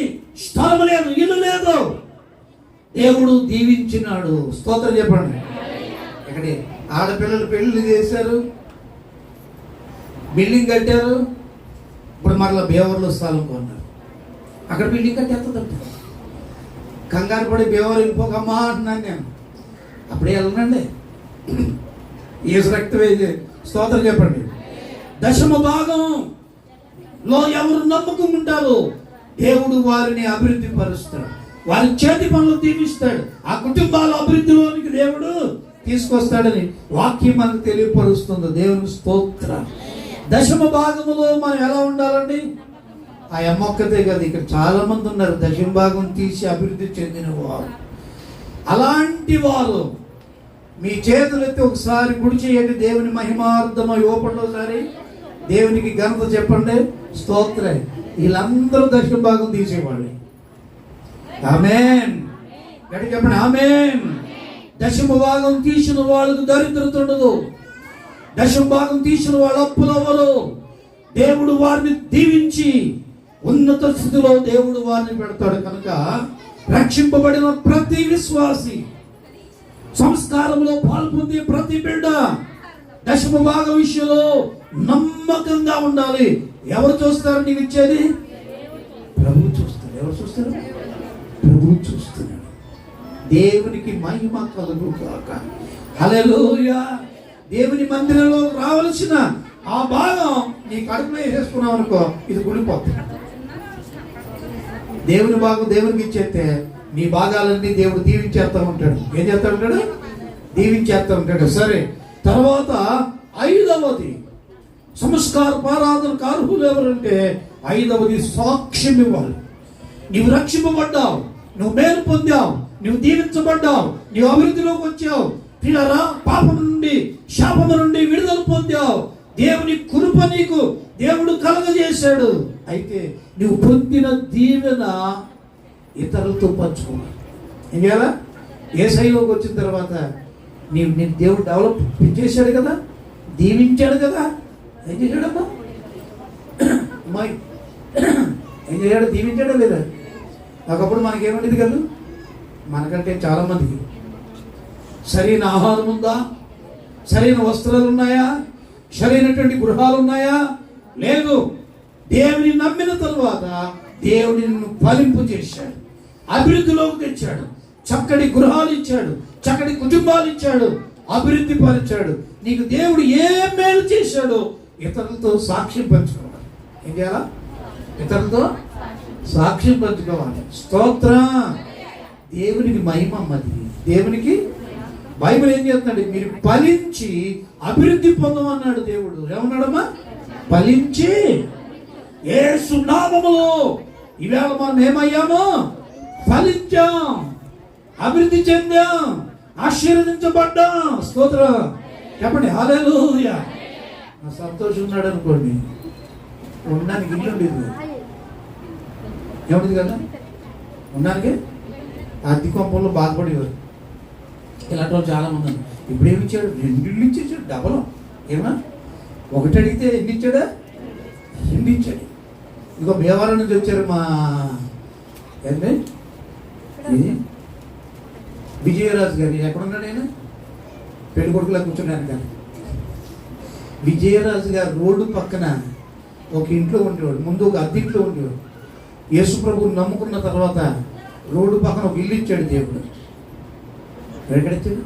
స్థలం లేదు, ఇల్లు లేదు. దేవుడు దీవించినాడు. స్తోత్రం చెప్పండి. ఇక్కడే ఆడపిల్లలు పెళ్లి చేశారు, బిల్డింగ్ కట్టారు. ఇప్పుడు మరలా బేవర్లో స్థలం కొన్నారు, అక్కడ బిల్డింగ్ కట్టేస్తుందంట. కంగారు పడి బేవర్ వెళ్ళిపోకమ్మా అంటున్నాను నేను. అప్పుడే వెళ్ళనండి, ఏసు రక్తం వేసి. స్తోత్రం చెప్పండి. దశమ భాగంలో ఎవరు నమ్మకం ఉంటారో దేవుడు వారిని అభివృద్ధి పరుస్తాడు, వారి చేతి పనులు దీవిస్తాడు, ఆ కుటుంబాల అభివృద్ధిలోనికి దేవుడు తీసుకొస్తాడని వాక్యం మనకు తెలియపరుస్తుంది. దేవుని స్తోత్రం. దశమ భాగములో మనం ఎలా ఉండాలండి? ఆ అమ్మొక్కతే కదా, ఇక్కడ చాలా మంది ఉన్నారు దశమ భాగం తీసి అభివృద్ధి చెందిన వారు. అలాంటి వారు మీ చేతులు ఎత్తి ఒకసారి గుడి చేయండి, దేవుని మహిమార్థమై ఓపెన్. ఒకసారి దేవునికి ఘనత చెప్పండి. స్తోత్రం. వీళ్ళందరూ దశమ భాగం తీసేవాళ్ళే. ఆమేన్. గట్టిగా చెప్పండి ఆమేన్. దశమ భాగం తీసిన వాళ్ళకు దరిద్రత ఉండదు. దశమ భాగం తీసిన వాళ్ళు అప్పులు అవ్వరు. దేవుడు వారిని దీవించి ఉన్నత స్థితిలో దేవుడు వారిని పెడతాడు. కనుక రక్షింపబడిన ప్రతి విశ్వాసి, సంస్కారంలో పాల్పొందే ప్రతి బిడ్డ దశమ భాగం విషయంలో నమ్మకంగా ఉండాలి. ఎవరు చూస్తారు నీవు ఇచ్చేది? ప్రభువు చూస్తాడు. ఎవరు చూస్తారు? ప్రభువు చూస్తున్నాడు. దేవునికి మహిమ కలుగు కాక. హల్లెలూయా. దేవుని మందిరంలో రావాల్సిన ఆ భాగం నీ కడుపులో వేసేసుకున్నావు అనుకో, ఇది గుడిపోతుంది. దేవుని భాగం దేవునికి ఇచ్చేస్తే నీ భాగాలన్నీ దేవుడు దీవించేస్తా ఉంటాడు. ఏం చేస్తా ఉంటాడు? దీవించేస్తా ఉంటాడు. సరే, తర్వాత 5వది సంస్కార పారాధనకు అర్హులు ఎవరంటే 5వది సాక్ష్యం ఇవ్వాలి. నీవు రక్షింపబడ్డావు, నువ్వు మేలు పొందావు, నువ్వు దీవించబడ్డావు, నీవు అభివృద్ధిలోకి వచ్చావు. పిల్లరా, పాపం నుండి శాపము నుండి విడుదల పొందావు. దేవుని కృప నీకు దేవుడు కలగజేశాడు. అయితే నువ్వు పొందిన దీవెన ఇతరులతో పంచుకోవాలి. ఏం చేయాలా? యేసయ్యలోకి వచ్చిన తర్వాత నేను దేవుడు డెవలప్ చేశాడు కదా, దీవించాడు కదా. ఏం చేశాడమ్మా? అమ్మాయి ఏం చేశాడు? దీవించాడా లేదా? ఒకప్పుడు మనకేమండేది కదా, మనకంటే చాలా మందికి సరైన ఆహారం ఉందా, సరైన వస్త్రాలు ఉన్నాయా, సరైనటువంటి గృహాలు ఉన్నాయా? లేదు. దేవుని నమ్మిన తరువాత దేవుని నిన్ను ఫలింపు చేశాడు, అభివృద్ధిలోకి తెచ్చాడు, చక్కటి గృహాలు ఇచ్చాడు, చక్కటి కుటుంబాలు ఇచ్చాడు, అభివృద్ధి పరిచాడు. నీకు దేవుడు ఏ మేలు చేశాడో ఇతరులతో సాక్ష్యం పంచుకోవాలి. ఏం చేయాలా? ఇతరులతో సాక్ష్యం పంచుకోవాలి. స్తోత్రం. దేవునికి మహిమ అమ్మది. దేవునికి బైబిల్ ఏం చేస్తున్నాడు? మీరు ఫలించి అభివృద్ధి పొందమన్నాడు దేవుడు. ఏమన్నాడమ్మా? ఫలించి యేసు నామములో ఈవేళ మనం ఏమయ్యాము? ఫలించాం, అభివృద్ధి చెందాం, ఆశీర్వదించబడ్డాం. స్తోత్రం చెప్పండి. హల్లెలూయా. నా సంతోషం ఉన్నాడు అనుకోండి, ఉండడానికి ఇల్లు ఉండేది ఏముంది కదా, ఉండడానికి అద్దె కొంపల్లో బాధపడేవారు. ఇలాంటి వాళ్ళు చాలా మంది. ఇప్పుడు ఏమి ఇచ్చాడు? 2 ఇళ్ళు ఇచ్చేసాడు. డబల్. ఏమన్నా ఒకటి అడిగితే ఎన్ని ఇచ్చాడా? 2 ఇచ్చాడు. ఇంకో భీమవరం నుంచి వచ్చారు మా ఏంటి విజయరాజు గారు. ఎక్కడున్నాడు ఆయన? పెళ్లి కొడుకులా కూర్చున్నాను కానీ. విజయరాజు గారు రోడ్డు పక్కన ఒక ఇంట్లో ఉండేవాడు. ముందు ఒక అద్దె ఇంట్లో ఉండేవాడు. యేసు ప్రభువుని నమ్ముకున్న తర్వాత రోడ్డు పక్కన ఒక ఇల్లు ఇచ్చాడు దేవుడు. ఎక్కడిచ్చాడు?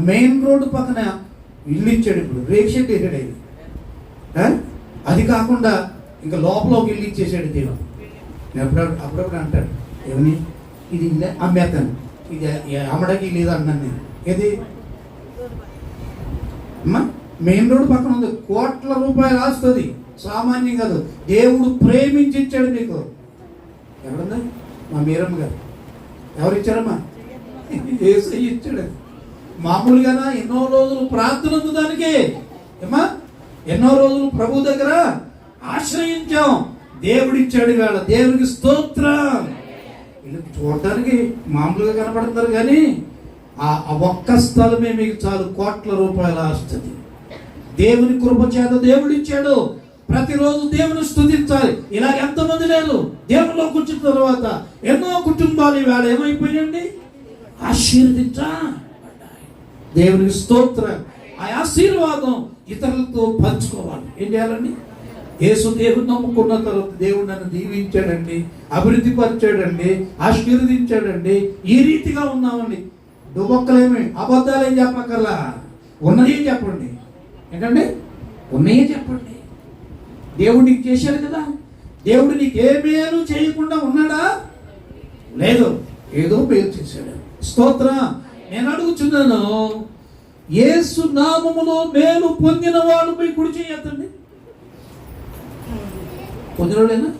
మెయిన్ రోడ్డు పక్కన ఇల్లు ఇచ్చాడు. ఇప్పుడు రేక్ షెడ్ వేసాడు ఆయన. అది కాకుండా ఇంకా లోపల ఒక ఇల్లు ఇచ్చేసాడు దేవుడు. అప్పుడప్పుడు అంటాడు, ఏమని ఇది ఇల్లే అమ్మేస్తాను, ఇది అమ్మడానికి లేదు అన్నాను నేను. ఏది అమ్మా? మెయిన్ రోడ్డు పక్కన ఉంది. కోట్ల రూపాయలు ఆస్తుంది. సామాన్యం కాదు. దేవుడు ప్రేమించి ఇచ్చాడు మీకు. ఎవరుందా? మా మీరమ్మ గారు. ఎవరు ఇచ్చారమ్మా? యేసయ్య ఇచ్చాడు. మామూలుగానా? ఎన్నో రోజులు ప్రార్థన ఉంది దానికి. ఏమా? ఎన్నో రోజులు ప్రభు దగ్గర ఆశ్రయించాం. దేవుడు ఇచ్చాడు. వేళ దేవునికి స్తోత్రం. వీళ్ళకి చూడటానికి మామూలుగా కనపడతారు కానీ ఆ ఒక్క స్థలమే మీకు చాలు కోట్ల రూపాయలు ఆస్తుంది. దేవుని కృప చేత దేవుడు ఇచ్చాడు. ప్రతిరోజు దేవుని స్తుతించాలి. ఇలా ఎంతమంది లేరు దేవునిలో కూర్చున్న తర్వాత ఎన్నో కుటుంబాలు ఈవేళ ఏమైపోయాయండి? ఆశీర్వదించబడ్డాయి. దేవునికి స్తోత్రం. ఆ ఆశీర్వాదం ఇతరులతో పంచుకోవాలి. ఏం చేయాలండి? యేసు దేవుని నమ్ముకున్న తర్వాత దేవుడు నన్ను దీవించాడండి, అభివృద్ధి పరిచాడండి, ఆశీర్వదించాడండి. ఈ రీతిగా ఉన్నామండి. దుబొక్కలేమి అబద్ధాలు ఏం చెప్పక్కర్లా, ఉన్నదే చెప్పండి. ఏంటండి? ఉన్నాయే చెప్పండి. దేవుడు నీకు చేశాడు కదా. దేవుడు నీకు ఏ మేలు చేయకుండా ఉన్నాడా? లేదు, ఏదో మేలు చేశాడు. స్తోత్రం. నేను అడుగుతున్నాను, యేసు నామములో మేలు పొందిన వాడు మీ కుడి చేయొద్దండి. పొందినోడేనా?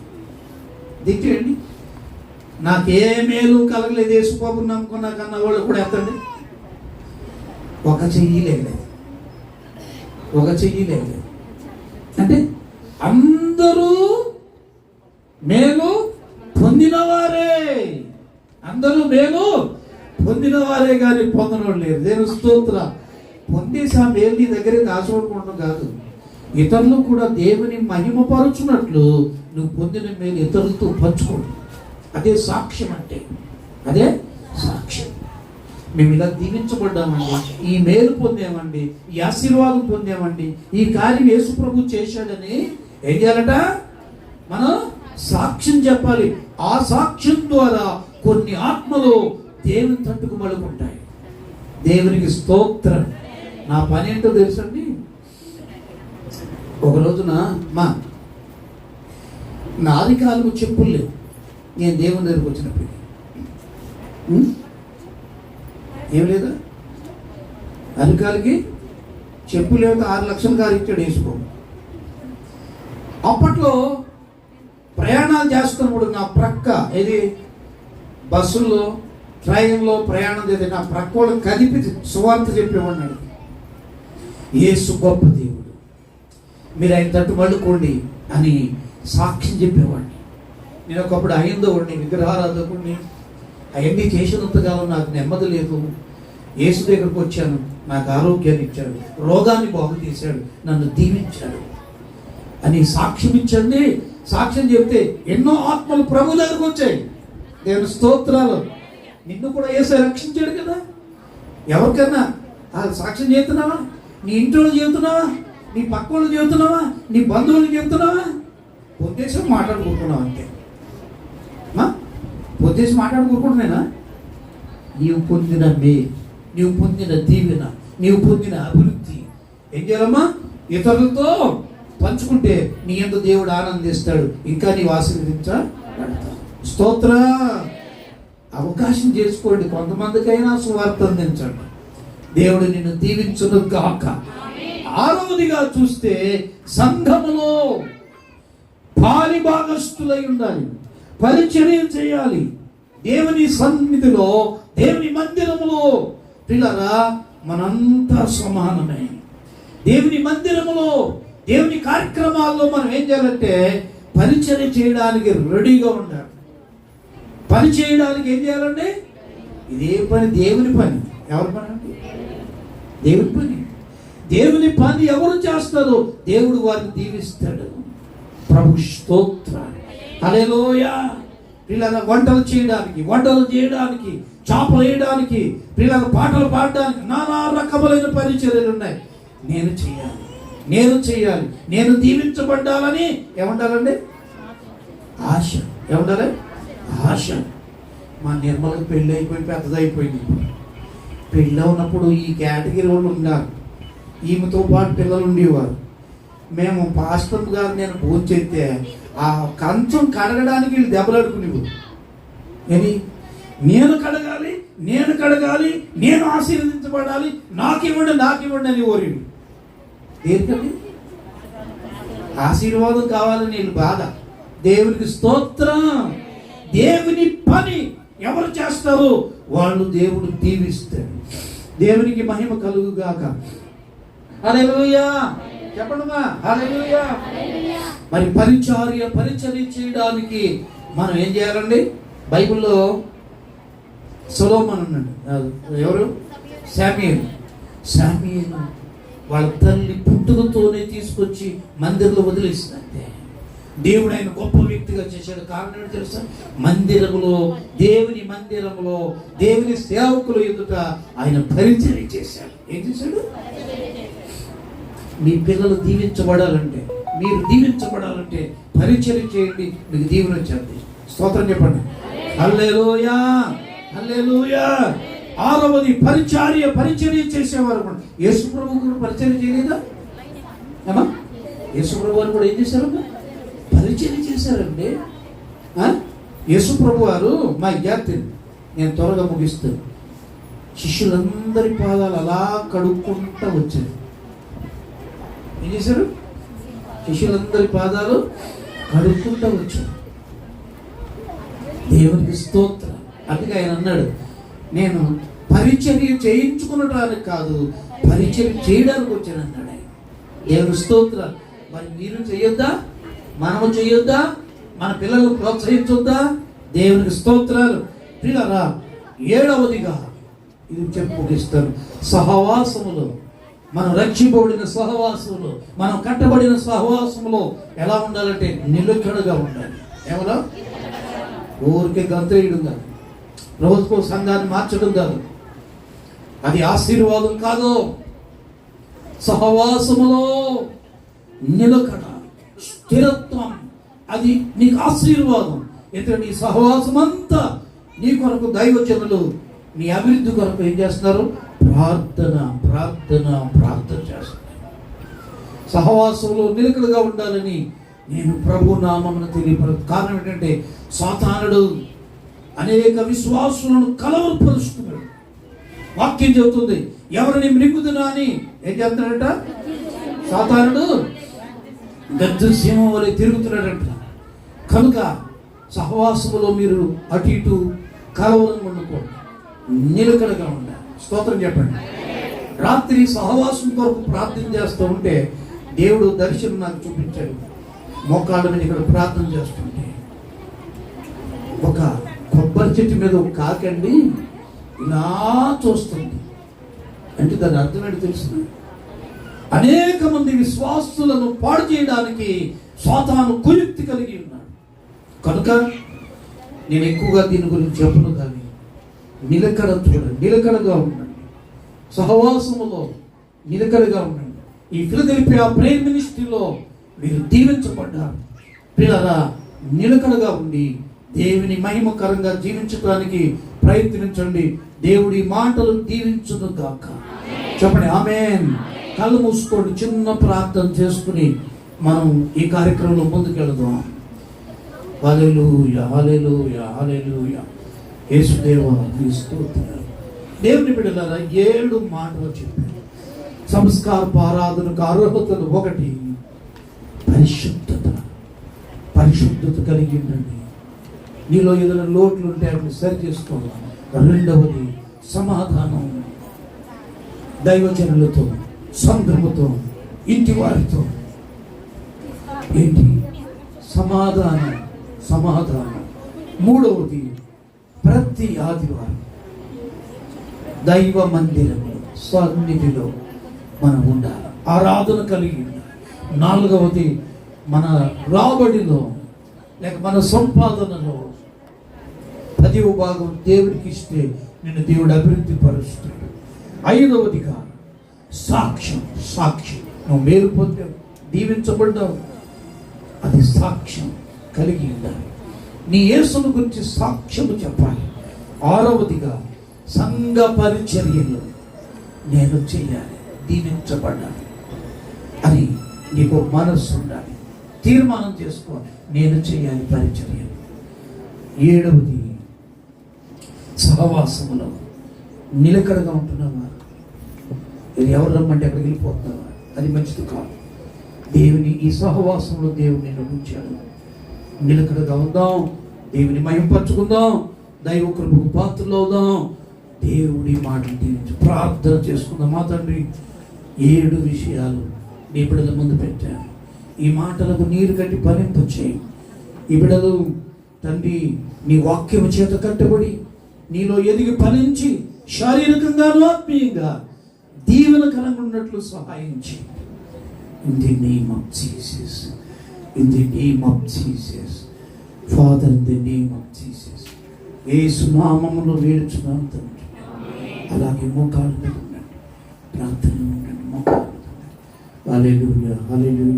దిక్కేయండి. నాకే మేలు కలగలేదు యేసు ప్రభువుని నమ్ముకున్నా కన్నా వాళ్ళు కూడా ఎత్తండి. ఒక చెయ్యి లేదు, ఒక చెయ్యి లేదు. అంటే అందరూ మేలు పొందినవారే, అందరూ మేలు పొందినవారే కానీ పొందనోడు లేరు. దేవుని స్తోత్రం. పొందేసి ఆ మేలు నీ దగ్గరే దాచుకోవడం కాదు, ఇతరులు కూడా దేవుని మహిమపరుచున్నట్లు నువ్వు పొందిన మేలు ఇతరులతో పంచుకోండి. అదే సాక్ష్యం. అంటే అదే సాక్ష్యం. మేము ఇలా దీవించబడ్డామండి, ఈ మేలు పొందామండి, ఈ ఆశీర్వాదం పొందామండి, ఈ కార్యం యేసు ప్రభు చేశాడని ఏం చేయాలట? మనం సాక్ష్యం చెప్పాలి. ఆ సాక్ష్యం ద్వారా కొన్ని ఆత్మలు దేవుని తట్టుకు మలుకుంటాయి. దేవునికి స్తోత్రం. నా పని ఏంటో తెలుసండి. ఒక రోజున నా అధికారులకు చెప్పులు లేవు. నేను దేవుని దగ్గరకు వచ్చినప్పుడు ఏం లేదా? అధికారికి చెప్పులు లేక 6 లక్షల కారు ఇచ్చాడు వేసుకో. అప్పట్లో ప్రయాణాలు చేస్తున్నప్పుడు నా ప్రక్క ఇది బస్సుల్లో ట్రైన్లో ప్రయాణం చేస్తే నా ప్రక్క వాళ్ళు కదిపి సువార్త చెప్పేవాడినాడు. యేసు గొప్ప దేవుడు, మీరు ఆయన తట్టు మళ్ళుకోండి అని సాక్ష్యం చెప్పేవాడిని. నేను ఒకప్పుడు అయిందోవాడిని, విగ్రహారాధకుడిని. అవన్నీ చేసినంతకాలం నాకు నెమ్మది లేదు. యేసు దగ్గరకు వచ్చాను, నాకు ఆరోగ్యాన్ని ఇచ్చాడు, రోగాన్ని బాగు తీశాడు, నన్ను దీవించాడు అని సాక్ష్యం ఇచ్చండి. సాక్ష్యం చెప్తే ఎన్నో ఆత్మలు ప్రభు దగ్గరకు వచ్చాయి. దేవుని స్తోత్రాలు. నిన్ను కూడా యేసు రక్షించాడు కదా. ఎవరికన్నా సాక్ష్యం చేస్తున్నావా? నీ ఇంట్లో చెబుతున్నావా? నీ పక్క వాళ్ళు చెబుతున్నావా? నీ బంధువులు చెబుతున్నావా? ఉద్దేశం మాట్లాడుకుంటున్నావు అంతే. ఉద్దేశం మాట్లాడుకోకుండానేనా? నీవు పొందిన మేలు, నీవు పొందిన దీవెన, నీవు పొందిన అభివృద్ధి ఏం చేయాలమ్మా? ఇతరులతో పంచుకుంటే నీ యందు దేవుడు ఆనందిస్తాడు, ఇంకా నీవు ఆశీర్వదించబడతావు. స్తోత్ర. అవకాశం చేసుకోండి, కొంతమందికైనా సువార్త అందించండి. దేవుడు నిన్ను దీవించును గాక. ఆరవదిగా చూస్తే సంఘములో పాలి భాగస్థులై ఉండాలి, పరిచర్య చేయాలి. దేవుని సన్నిధిలో, దేవుని మందిరములో పిల్లరా మనంతా సమానమే. దేవుని మందిరములో, దేవుని కార్యక్రమాల్లో మనం ఏం చేయాలంటే పరిచర్య చేయడానికి రెడీగా ఉండాలి. పని చేయడానికి ఏం చేయాలండి? ఇదే పని, దేవుని పని. ఎవరి పని అండి? దేవుని పని. దేవుని పని ఎవరు చేస్తారో దేవుడు వారిని దీవిస్తాడు. ప్రభు స్తోత్ర. హల్లెలూయా. పిల్లల వంటలు చేయడానికి, చేపలు వేయడానికి, పిల్లల పాటలు పాడడానికి నానా రకములైన పరిచర్యలు ఉన్నాయి. నేను చేయాలి, నేను దీవించబడ్డాలని ఏమంటారండి? ఆశ. ఏమంటారు? ఆశ. మా నిర్మలకు పెళ్ళి అయిపోయి పెద్దదైపోయింది. పెళ్ళి ఉన్నప్పుడు ఈ కేటగిరీ వాళ్ళు ఉన్నారు, ఈమెతో పాటు పిల్లలు ఉండేవారు. మేము పాస్టర్ గారు నేను భోంచేస్తే ఆ కంచం కడగడానికి వీళ్ళు దెబ్బలాడుకునేవారు. ఏమి? నేను కడగాలి, నేను ఆశీర్వదించబడాలి, నాకివ్వండి అని ఓరిడు. దేనికండి? ఆశీర్వాదం కావాలని వీళ్ళు బాధ. దేవునికి స్తోత్రం. దేవుని పని ఎవరు చేస్తారో వాళ్ళు దేవుడు దీవిస్తాడు. దేవునికి మహిమ కలుగుగాక. హల్లెలూయా. చెప్పండిమా. హల్లెలూయా. మరి పరిచర్య చేయడానికి మనం ఏం చేయాలండి? బైబిల్లో సొలొమోను ఉన్నాడు. ఎవరు? శామ్యూయేలు వాళ్ళ తల్లి పుట్టుకతోనే తీసుకొచ్చి మందిరంలో వదిలేసిందంటే దేవుడు ఆయన గొప్ప వ్యక్తిగా చేశాడు. కారణం ఏంటో తెలుసా? దేవుని మందిరములో దేవుని సేవకులు ఎదుట ఆయన పరిచర్య చేశాడు. ఏం చేశాడు? మీ పిల్లలు దీవించబడాలంటే, మీరు దీవించబడాలంటే పరిచర్య చేయండి, మీకు దీవెన వచ్చేది. స్తోత్రం చెప్పండి. హల్లెలూయా. హల్లెలూయా. ఆరవది పరిచర్య చేసేవారు. యేసు ప్రభు కూడా పరిచర్య చేయలేదా? ఏమా? యేసు ప్రభు వారు కూడా ఏం చేశారు? పరిచర్య చేశారండి. యేసు ప్రభు వారు, మా విద్యార్థిని నేను త్వరగా ముగిస్తాను, శిష్యులందరి పాదాలు అలా కడుక్కుంటూ వచ్చారు. ఏం చేశారు? శిష్యులందరి పాదాలు కడుక్కుంటూ వచ్చారు. దేవునికి స్తోత్రం. అందుకే ఆయన అన్నాడు, నేను పరిచర్య చేయించుకునడానికి కాదు, పరిచర్య చేయడానికి వచ్చాను అన్నాడు ఆయన. దేవుని స్తోత్రం. మరి మీరు చేయొద్దా? మనము చేయొద్దా? మన పిల్లలు ప్రోత్సహించొద్దా? దేవునికి స్తోత్రాలు. పిల్లరా, ఏడవదిగా ఇది చెప్పుకిస్తాను. సహవాసములో, మనం రక్షింపబడిన సహవాసములో, మనం కట్టబడిన సహవాసములో ఎలా ఉండాలంటే నిలకడగా ఉండాలి. ఏమన్నా? ఊరికే గంతేయడం కాదు, రోజుకో సంఘాన్ని మార్చడం కాదు, అది ఆశీర్వాదం కాదు. సహవాసములో నిలకడ, స్థిరత్వం, అది నీకు ఆశీర్వాదం. ఎందుకంటే నీ సహవాసం అంతా నీ కొరకు దైవజనులు నీ అభివృద్ధి కొరకు ఏం చేస్తున్నారు? ప్రార్థన చేస్తున్నారు. సహవాసంలో నిలకడగా ఉండాలని నేను ప్రభు నామమున తెలియపరచు. కారణం ఏంటంటే సాతానుడు అనేక విశ్వాసులను కలవరపరుస్తున్నాడు. వాక్యం చెబుతుంది, ఎవరిని మృంగుదునా అని ఏం చేస్తున్నాడట? సాతానుడు గద్దు సింహం వలె తిరుగుతున్నాడంట. కనుక సహవాసములో మీరు అటు ఇటు కలవరంగా ఉండుకోండి, నిలకడగా ఉండాలి. స్తోత్రం చెప్పండి. రాత్రి సహవాసం కొరకు ప్రార్థన చేస్తూ ఉంటే దేవుడు దర్శనం నాకు చూపించాడు. మోకాళ్ళ మీద ఇక్కడ ప్రార్థన చేస్తుంటే ఒక కొబ్బరి చెట్టు మీద ఒక కాకండి ఇలా చూస్తుంది. అంటే దాని అర్థం ఏంటి తెలుసు? అనేక మంది విశ్వాసులను పాడు చేయడానికి సాతాను కుయుక్తి కలిగి ఉన్నాడు. కనుక నేను ఎక్కువగా దీని గురించి చెప్పను, కానీ నిలకడ చూడండి, నిలకడగా ఉండండి, సహవాసములో నిలకడగా ఉండండి. ఈ ఫిలదెల్ఫియా ప్రేయర్ మినిస్ట్రీలో మీరు దీవించబడ్డారు. పిల్లరా, నిలకడగా ఉండి దేవుని మహిమకరంగా జీవించడానికి ప్రయత్నించండి. దేవుడి మాటలు దీవించును గాక. చెప్పండి ఆమేన్. కళ్ళు మూసుకోండి, చిన్న ప్రార్థన చేసుకుని మనం ఈ కార్యక్రమంలో ముందుకెళ్దాం. హల్లెలూయా, హల్లెలూయా, హల్లెలూయా. యేసుదేవా నీ స్తోత్రాలు. దేవుని బిడ్డలారా 7 మాటలు చెప్పారు. సంస్కారపు ఆరాధనకు అర్హతలు: 1 పరిశుద్ధత. పరిశుద్ధత కలిగి ఉండండి. నీలో ఏదైనా లోట్లు ఉంటే వాటిని సరి చేసుకోవాలి. 2 సమాధానం. దైవజనులతో, సంఘముతో, ఇంటి వారితో ఏంటి సమాధానం. 3 ప్రతి ఆదివారం దైవ మందిరంలో, సన్నిధిలో మనం ఉండాలి, ఆరాధన కలిగి ఉండాలి. 4 మన రాబడిలో లేక మన సంపాదనలో 10వ భాగం దేవుడికి ఇస్తే నిన్ను దేవుడు అభివృద్ధి పరుస్తాడు. 5వదిగా సాక్ష్యం. నువ్వు మేలు పొందావు, దీవించబడ్డావు, అది సాక్ష్యం కలిగి ఉండాలి. నీ యేసును గురించి సాక్ష్యము చెప్పాలి. 6వదిగా సంఘ పరిచర్యలు నేను చేయాలి, దీవించబడ్డాలి అని నీకు మనస్సు ఉండాలి. తీర్మానం చేసుకోవాలి, నేను చేయాలి పరిచర్యలు. 7వది సహవాసములో నిలకడగా ఉంటున్నావా? ఇది ఎవరు రమ్మంటే అక్కడికి వెళ్ళిపోతున్నావా? అది మంచిది కాదు. దేవుని ఈ సహవాసంలో దేవుని ఉంచాడు. నిలకడగా ఉందాం, దేవుని మహింపరచుకుందాం, దైవ కృపకు పాత్రలు అవుదాం, దేవుడి మాటలు దీవించి ప్రార్థన చేసుకుందాం. మా తండ్రి, 7 విషయాలు నీ బిడ్డల ముందు పెట్టాను. ఈ మాటలకు నీరు కట్టి ఫలింపచేయి. ఈ బిడ్డలు తండ్రి నీ వాక్యము చేత కట్టబడి నీలో ఎదిగి ఫలించి శారీరకంగాను ఆత్మీయంగా దీవెనకరంగా ఉన్నట్లు సహాయం చేయి. In the name of Jesus. In the name of Jesus. Father, in the name of Jesus. యేసు నామములో వేడుచున్నాను తండ్రి. అలాగే మోకాళ్ళ మీద ఉండండి, ప్రార్థనలో ఉండండి, మోకాళ్ళ మీద ఉండండి. హల్లెలూయా, హల్లెలూయా.